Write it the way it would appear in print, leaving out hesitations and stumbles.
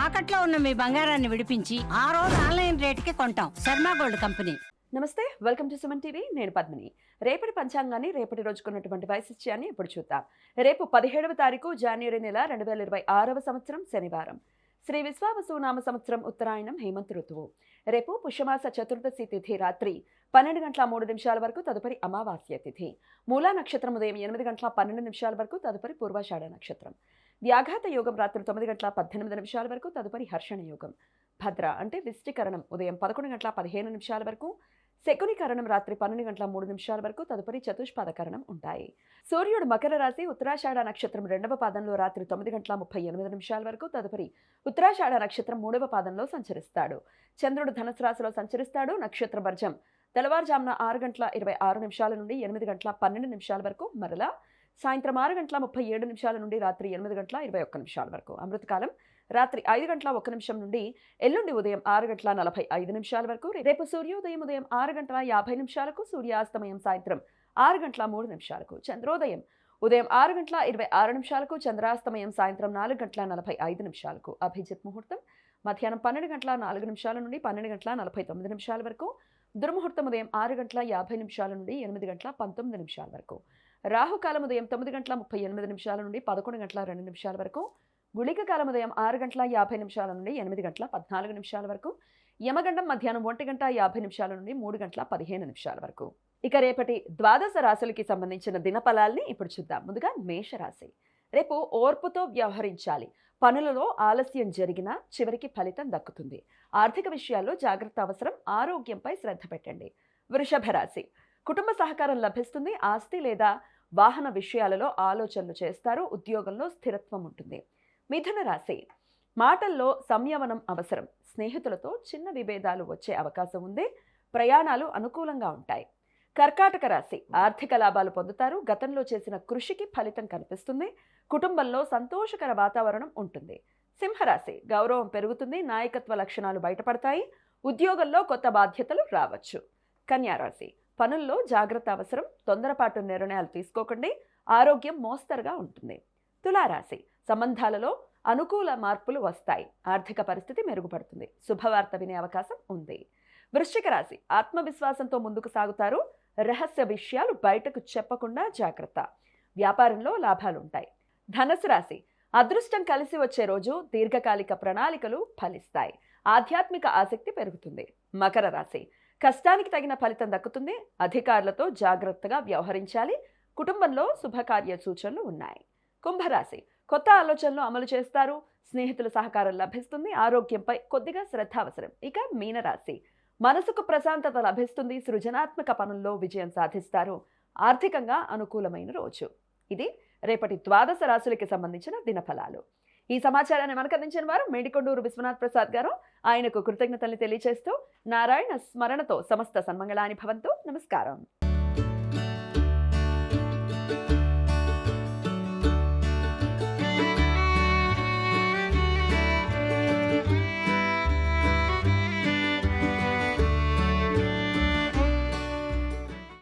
తాకట్లో ఉన్న మీ బంగారాన్ని విడిపించి ఆ రోజు ఆన్లైన్ రేటుకి కొంటాం. Sharma gold company. నమస్తే, వెల్కమ్ టు సుమన్ టీవీ. నేను పద్మిని. రేపటి పంచాంగాన్ని, రేపటి రోజుకున్నటువంటి వైశిష్ట్యాన్ని ఇప్పుడు చూద్దాం. రేపు 17వ తారీఖు జనవరి నెల 2026వ సంవత్సరం శనివారం. శ్రీ విశ్వావసునామ సంవత్సరం ఉత్తరాయణం హేమంత ఋతువు. రేపు పుష్యమాస చతుర్దశి తిథి రాత్రి 12:03 వరకు, తదుపరి అమావాస్య తిథి. మూలా నక్షత్రం ఉదయం 8:12 వరకు, తదుపరి పూర్వాషాఢ నక్షత్రం. వ్యాఘాత యోగం రాత్రి 9:18 వరకు, తదుపరి హర్షణ యోగం. భద్ర అంటే విష్టికరణం ఉదయం 11:15 వరకు, శకునికరణం రాత్రి 12:03 వరకు, తదుపరి చతుష్పాదకరణం ఉంటాయి. సూర్యుడు మకర రాశి ఉత్తరాషాఢ నక్షత్రం 2వ పాదంలో రాత్రి 9:38 వరకు, తదుపరి ఉత్తరాషాఢ నక్షత్రం 3వ పాదంలో సంచరిస్తాడు. చంద్రుడు ధనుసు రాశిలో సంచరిస్తాడు. నక్షత్ర వర్జం తెల్లవారుజామున 6:26 నుండి 8:12 వరకు, మరలా సాయంత్రం 6:37 నుండి రాత్రి 8:21 వరకు. అమృతకాలం రాత్రి 5:01 నుండి ఎల్లుండి ఉదయం 6:45 వరకు. రేపు సూర్యోదయం ఉదయం 6:50, సూర్యాస్తమయం సాయంత్రం 6:03. చంద్రోదయం ఉదయం 6:26, చంద్రాస్తమయం సాయంత్రం 4:45. అభిజిత్ ముహూర్తం మధ్యాహ్నం 12:04 నుండి 12:49 వరకు. దుర్ముహూర్తం ఉదయం 6:50 నుండి 8:19 వరకు. రాహుకాలం ఉదయం 9:38 నుండి 11:02 వరకు. గుళిక కాలం ఉదయం 6:50 నుండి 8:14 వరకు. యమగండం మధ్యాహ్నం 1:50 నుండి 3:15 వరకు. ఇక రేపటి ద్వాదశ రాశులకి సంబంధించిన దినఫలాల్ని ఇప్పుడు చూద్దాం. ముందుగా మేషరాశి. రేపు ఓర్పుతో వ్యవహరించాలి. పనులలో ఆలస్యం జరిగినా చివరికి ఫలితం దక్కుతుంది. ఆర్థిక విషయాల్లో జాగ్రత్త అవసరం. ఆరోగ్యంపై శ్రద్ధ పెట్టండి. వృషభ రాశి. కుటుంబ సహకారం లభిస్తుంది. ఆస్తి లేదా వాహన విషయాలలో ఆలోచనలు చేస్తారు. ఉద్యోగంలో స్థిరత్వం ఉంటుంది. మిథున రాశి. మాటల్లో సంయమనం అవసరం. స్నేహితులతో చిన్న విభేదాలు వచ్చే అవకాశం ఉంది. ప్రయాణాలు అనుకూలంగా ఉంటాయి. కర్కాటక రాశి. ఆర్థిక లాభాలు పొందుతారు. గతంలో చేసిన కృషికి ఫలితం కనిపిస్తుంది. కుటుంబంలో సంతోషకర వాతావరణం ఉంటుంది. సింహరాశి. గౌరవం పెరుగుతుంది. నాయకత్వ లక్షణాలు బయటపడతాయి. ఉద్యోగంలో కొత్త బాధ్యతలు రావచ్చు. కన్యారాశి. పనుల్లో జాగ్రత్త అవసరం. తొందరపాటు నిర్ణయాలు తీసుకోకండి. ఆరోగ్యం మోస్తరుగా ఉంటుంది. తులారాశి. సంబంధాలలో అనుకూల మార్పులు వస్తాయి. ఆర్థిక పరిస్థితి మెరుగుపడుతుంది. శుభవార్త వినే అవకాశం ఉంది. వృశ్చిక రాశి. ఆత్మవిశ్వాసంతో ముందుకు సాగుతారు. రహస్య విషయాలు బయటకు చెప్పకుండా జాగ్రత్త. వ్యాపారంలో లాభాలుంటాయి. ధనుసు రాశి. అదృష్టం కలిసి వచ్చే రోజు. దీర్ఘకాలిక ప్రణాళికలు ఫలిస్తాయి. ఆధ్యాత్మిక ఆసక్తి పెరుగుతుంది. మకర రాశి. కష్టానికి తగిన ఫలితం దక్కుతుంది. అధికారులతో జాగ్రత్తగా వ్యవహరించాలి. కుటుంబంలో శుభకార్య సూచనలు ఉన్నాయి. కుంభరాశి. కొత్త ఆలోచనలు అమలు చేస్తారు. స్నేహితుల సహకారం లభిస్తుంది. ఆరోగ్యంపై కొద్దిగా శ్రద్ధ అవసరం. ఇక మీనరాశి. మనసుకు ప్రశాంతత లభిస్తుంది. సృజనాత్మక పనుల్లో విజయం సాధిస్తారు. ఆర్థికంగా అనుకూలమైన రోజు. ఇది రేపటి ద్వాదశ రాశులకి సంబంధించిన దినఫలాలు. ఈ సమాచారాన్ని మనకు అందించిన వారు మేడికొండూరు విశ్వనాథ్ ప్రసాద్ గారు. ఆయనకు కృతజ్ఞతలు తెలియజేస్తూ నారాయణ స్మరణతో సమస్త సన్మంగళాని భవంతు. నమస్కారం.